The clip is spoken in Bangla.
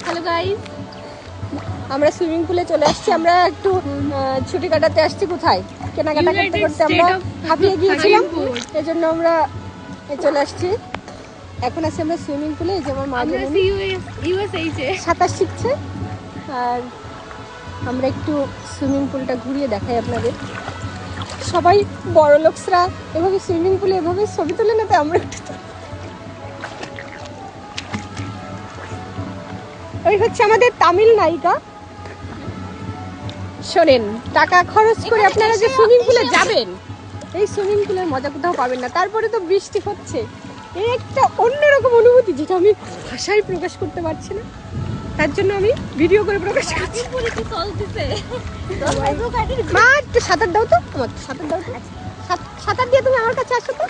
হ্যালো গাইস, আমরা সুইমিং পুলে চলে আসছি। আমরা একটু ছুটি কাটাতে আসছি। কোথায়? কেনাকাটা করতে করতে আমরা হাঁপিয়ে গিয়েছিলাম, এই জন্য আমরা চলে আসছি। এখন আছি আমরা সুইমিং পুলে। এই যে আমার মা সাঁতার শিখছে, আর আমরা একটু সুইমিং পুলটা ঘুরিয়ে দেখাই আপনাদের। সবাই বড় লোকসরা এভাবে সুইমিং পুলে এভাবে ছবি তুলে না, তাই আমরা একটু ওই হচ্ছে আমাদের তামিল নায়িকা। শোনেন, টাকা খরচ করে আপনারা যে সুইমিং পুলে যাবেন, এই সুইমিং পুলের মজা কোথাও পাবেন না। তারপরে তো বৃষ্টি হচ্ছে, এই একটা অন্যরকম অনুভূতি যেটা আমি ভাষায় প্রকাশ করতে পারছি না, তার জন্য আমি ভিডিও করে প্রকাশ করছি। মা একটু সাঁতার দাও তো, আমার সাঁতার দাও তো। সাঁতার দিয়ে তুমি আমার কাছে আসো তো।